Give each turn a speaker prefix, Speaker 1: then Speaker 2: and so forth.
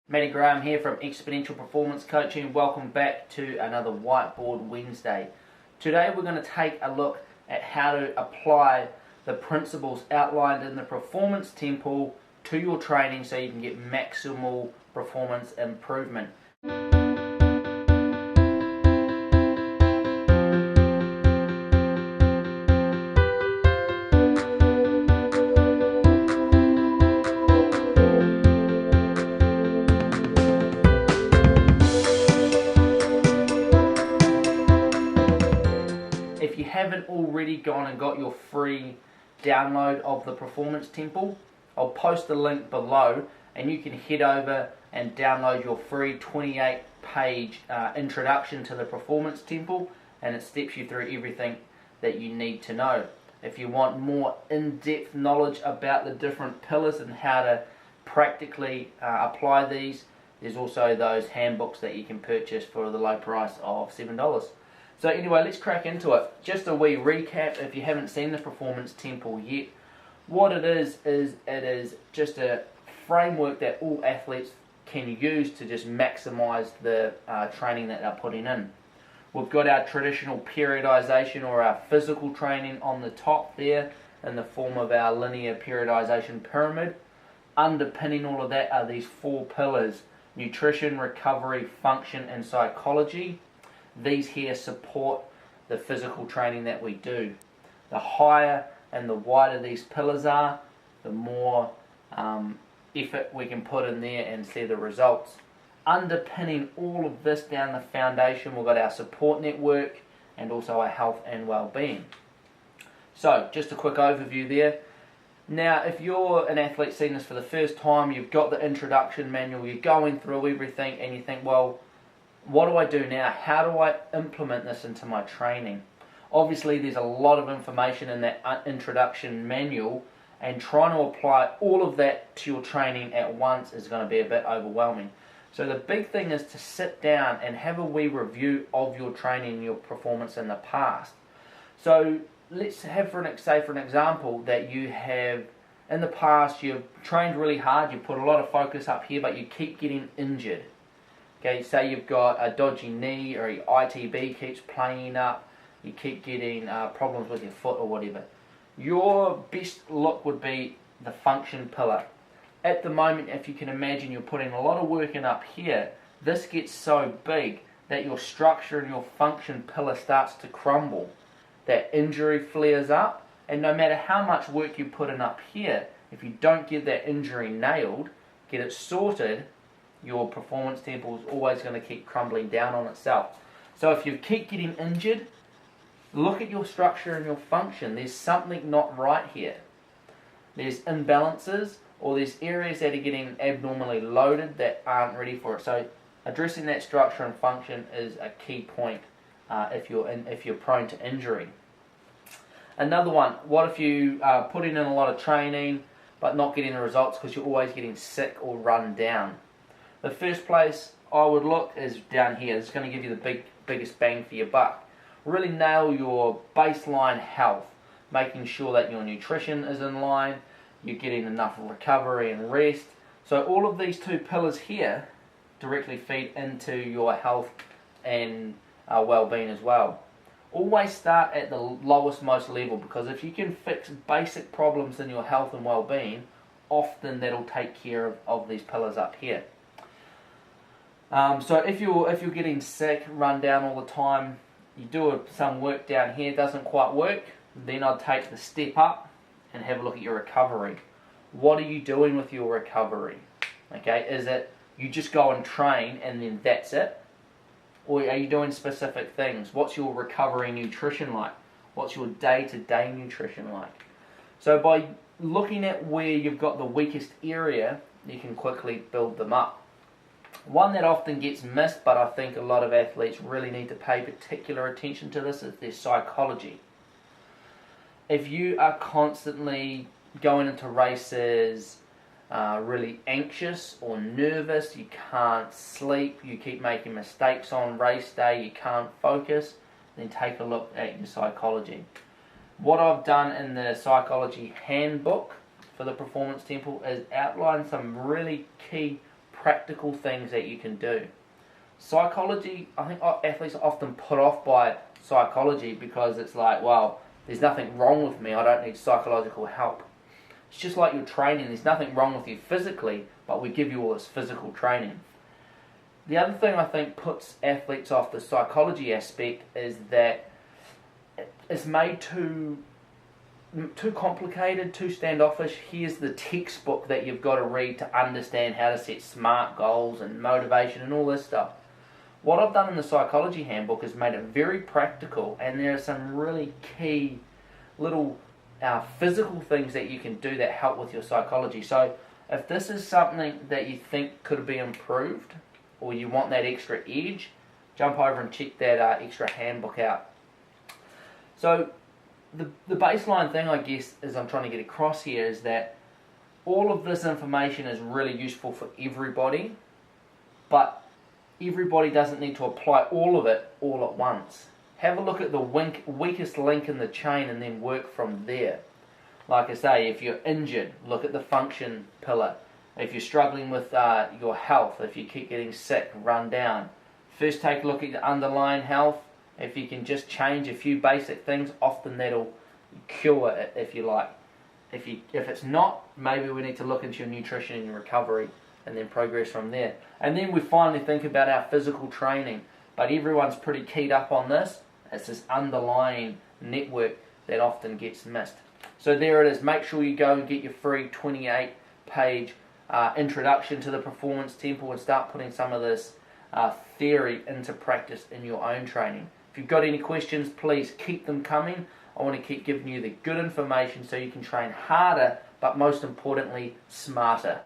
Speaker 1: Matty here from Exponential Performance Coaching. Welcome back to another Whiteboard Wednesday. Today we're going to take a look at how to apply the principles outlined in the Performance Temple to your training so you can get maximal performance improvement. If you haven't already gone and got your free download of the Performance Temple, I'll post the link below and you can head over and download your free 28-page introduction to the Performance Temple, and it steps you through everything that you need to know. If you want more in-depth knowledge about the different pillars and how to practically apply these, there's also those handbooks that you can purchase for the low price of $7. So anyway, let's crack into it. Just a wee recap if you haven't seen the Performance Temple yet. What it is just a framework that all athletes can use to just maximize the training that they're putting in. We've got our traditional periodization or our physical training on the top there in the form of our linear periodization pyramid. Underpinning all of that are these four pillars: nutrition, recovery, function, and psychology. These here support the physical training that we do. The higher and the wider these pillars are, the more effort we can put in there and see the results. Underpinning all of this down the foundation, we've got our support network and also our health and well-being. So, just a quick overview there. Now, if you're an athlete seeing this for the first time, you've got the introduction manual, you're going through everything and you think, well, what do I do now? How do I implement this into my training? Obviously, there's a lot of information in that introduction manual, and trying to apply all of that to your training at once is going to be a bit overwhelming. So the big thing is to sit down and have a wee review of your training and your performance in the past. So let's have, for an example, that you have, in the past, you've trained really hard, you put a lot of focus up here, but you keep getting injured. Okay, say you've got a dodgy knee or your ITB keeps playing up, you keep getting problems with your foot or whatever. Your best look would be the function pillar. At the moment, if you can imagine, you're putting a lot of work in up here. This gets so big that your structure and your function pillar starts to crumble. That injury flares up, and no matter how much work you put in up here, if you don't get that injury nailed, get it sorted, your Performance Temple is always going to keep crumbling down on itself. So if you keep getting injured, look at your structure and your function. There's something not right here. There's imbalances, or there's areas that are getting abnormally loaded that aren't ready for it. So addressing that structure and function is a key point if you're prone to injury. Another one, what if you are putting in a lot of training but not getting the results because you're always getting sick or run down? The first place I would look is down here. This is going to give you the biggest bang for your buck. Really nail your baseline health, making sure that your nutrition is in line, you're getting enough recovery and rest. So all of these two pillars here directly feed into your health and well-being as well. Always start at the lowest most level, because if you can fix basic problems in your health and well-being, often that'll take care of these pillars up here. So if you're getting sick, run down all the time, you do some work down here, doesn't quite work, then I'd take the step up and have a look at your recovery. What are you doing with your recovery? Okay, is it you just go and train and then that's it? Or are you doing specific things? What's your recovery nutrition like? What's your day-to-day nutrition like? So by looking at where you've got the weakest area, you can quickly build them up. One that often gets missed, but I think a lot of athletes really need to pay particular attention to this, is their psychology. If you are constantly going into races really anxious or nervous, you can't sleep, you keep making mistakes on race day, you can't focus, then take a look at your psychology. What I've done in the psychology handbook for the Performance Temple is outline some really key practical things that you can do. Psychology, I think athletes are often put off by psychology because it's like, well, there's nothing wrong with me, I don't need psychological help. It's just like your training, there's nothing wrong with you physically, but we give you all this physical training. The other thing I think puts athletes off the psychology aspect is that it's made too complicated, too standoffish. Here's the textbook that you've got to read to understand how to set SMART goals and motivation and all this stuff. What I've done in the psychology handbook is made it very practical, and there are some really key little physical things that you can do that help with your psychology. So if this is something that you think could be improved, or you want that extra edge, jump over and check that extra handbook out. So the baseline thing, I guess, is I'm trying to get across here is that all of this information is really useful for everybody, but everybody doesn't need to apply all of it all at once. Have a look at the weakest link in the chain and then work from there. Like I say, if you're injured, look at the function pillar. If you're struggling with your health, if you keep getting sick, run down. First take a look at your underlying health. If you can just change a few basic things, often that'll cure it, if you like. If it's not, maybe we need to look into your nutrition and your recovery and then progress from there. And then we finally think about our physical training. But everyone's pretty keyed up on this. It's this underlying network that often gets missed. So there it is. Make sure you go and get your free 28-page introduction to the Performance Temple and start putting some of this theory into practice in your own training. If you've got any questions, please keep them coming. I want to keep giving you the good information so you can train harder, but most importantly, smarter.